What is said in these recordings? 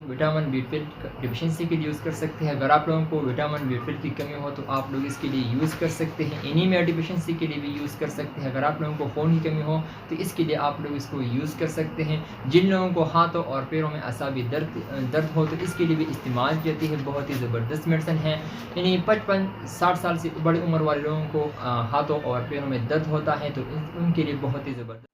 Vitamin B12 deficiency के लिए use कर सकते हैं। अगर आप लोगों को विटामिन B12 की कमी हो तो आप लोग इसके लिए यूज़ कर सकते हैं। एनीमिया डिफिशिएंसी के लिए भी यूज़ कर सकते हैं। अगर आप लोगों को खून की कमी हो तो इसके लिए आप लोग इसको यूज़ कर सकते हैं। जिन लोगों को हाथों और पैरों में असाबी दर्द हो तो इसके लिए भी इस्तेमाल की जाती है। बहुत ही ज़बरदस्त मेडिसिन है। यानी 55-60 साल से बड़ी उम्र वाले लोगों को हाथों और पैरों में दर्द होता है तो उनके लिए बहुत ही ज़बरदस्त।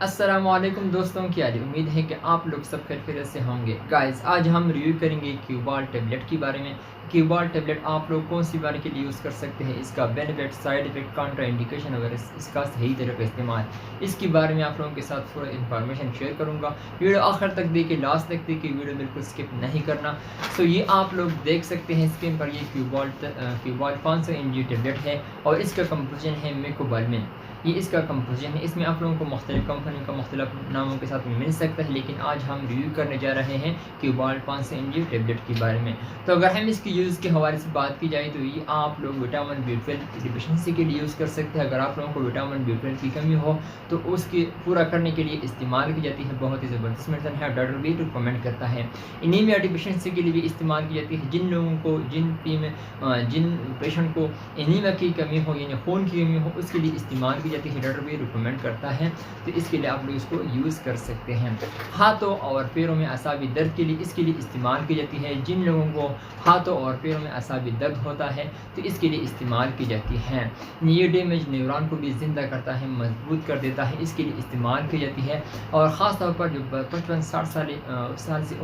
अस्सलामुअलैकुम दोस्तों, क्या हाल? उम्मीद है कि आप लोग सब खैरियत से होंगे। गाइस, आज हम रिव्यू करेंगे क्यूबाल टेबलेट के बारे में। क्यूबाल टेबलेट आप लोग कौन सी बीमारी के लिए यूज़ कर सकते हैं, इसका benefit, side effect, counter indication वगैरह, इसका सही तरह का इस्तेमाल, इसके बारे में आप लोगों के साथ पूरा इन्फॉर्मेशन शेयर करूँगा। वीडियो आखिर तक देखिए, लास्ट तक देखिए, वीडियो बिल्कुल स्किप नहीं करना। सो ये आप लोग देख सकते हैं स्क्रीन पर, ये क्यूबाल 500 mg टेबलेट है और इसका कंपोजिशन है मेकोबालमिन। ये इसका कंपोजिशन है। इसमें आप लोगों को मुख्तलिफ कंपनी का मुख्तलिफ नामों के साथ मिल सकता है, लेकिन आज हम रिव्यू करने जा रहे हैं क्यूबाल 500 mg टेबलेट के बारे में। तो अगर हम इसकी यूज़ के हवाले से बात की जाए तो ये आप लोग विटामिन B12 डिफिशिएंसी के लिए यूज़ कर सकते हैं। अगर आप लोगों को विटामिन B12 की कमी हो तो उसकी पूरा करने के लिए इस्तेमाल की जाती है। बहुत ही ज़बरदस्त मेडिसिन है, डॉक्टर भी रिकमेंड करता है। एनीमिया डिफिशिएंसी के लिए भी इस्तेमाल की जाती है। जिन लोगों को जिन पेशेंट को एनीमिया की कमी हो यानी खून की कमी हो उसके लिए इस्तेमाल की जाती है, डॉक्टर भी रिकमेंड करता है। तो इसके लिए आप लोग इसको यूज़ कर सकते हैं। हाथों और पैरों में असाबी दर्द के लिए इसके लिए इस्तेमाल की जाती है। जिन लोगों को हाथों और पैरों में असाबी दर्द होता है तो इसके लिए इस्तेमाल की जाती है। ये डैमेज न्यूरॉन को भी ज़िंदा करता है, मजबूत कर देता है, इसके लिए इस्तेमाल की जाती है। और ख़ास तौर पर जो 55-60 साल से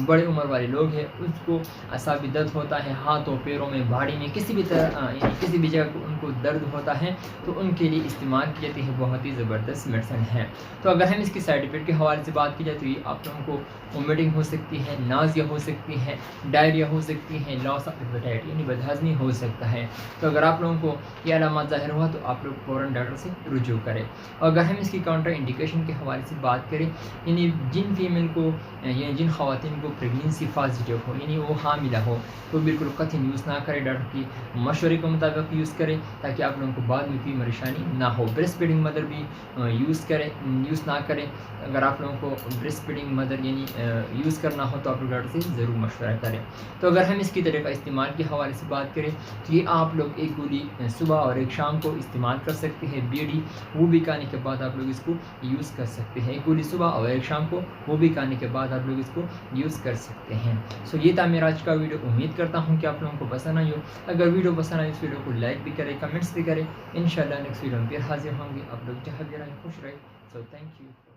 बड़े उम्र वाले लोग हैं उसको असाबी दर्द होता है, हाथों पैरों में, बॉडी में किसी भी तरह किसी भी जगह को उनको दर्द होता है तो उनके लिए इस्तेमाल की जाती है। बहुत ही ज़बरदस्त मेडिसिन है। तो अगर हम इसकी साइड इफेक्ट के हवाले से बात की जाए तो ये आप लोगों को वोमिटिंग हो सकती है, नाज़िया हो सकती है, डायरिया हो सकती है, लॉस ऑफ एपेटाइट यानी बदहज़मी हो सकता है। तो अगर आप लोगों को ये अलामत ज़ाहिर हुआ तो आप लोग फ़ौरन डॉक्टर से रुजू करें। और अगर हम इसकी काउंटर इंडिकेशन के हवाले से बात करें, यानी जिन फीमेल को यानी जिन ख़वातीन को प्रेगनेंसी पॉजिटिव हो यानी वो हामिला हो तो बिल्कुल कतई यूज़ ना करें, डॉक्टर की मशवरे के मुताबिक यूज़ करें ताकि आप लोगों को बाद में कोई परेशानी ना हो। ब्रेस्ट फीडिंग मदर भी यूज़ ना करें। अगर आप लोगों को ब्रेस्ट फीडिंग मदर यानी यूज़ करना हो तो आप लोग डॉक्टर से ज़रूर मशवरा करें। तो अगर हम इसकी तरह का इस्तेमाल के हवाले से बात करें तो ये आप लोग एक गोली सुबह और एक शाम को इस्तेमाल कर सकते हैं। बीड़ी वो भी खाने के बाद आप लोग इसको यूज़ कर सकते हैं। एक गोली सुबह और एक शाम को वो भी खाने के बाद आप लोग इसको यूज़ कर सकते हैं। सो ये था मेरा आज का वीडियो। उम्मीद करता हूँ कि आप लोगों को पसंद आई हो। अगर वीडियो पसंद आए इस वीडियो को लाइक भी करें, कमेंट्स भी करें। इंशाल्लाह नेक्स्ट वीडियो में फिर हाजिर होंगे। आप लोग जहाँ भी रहें खुश रहें। So thank you.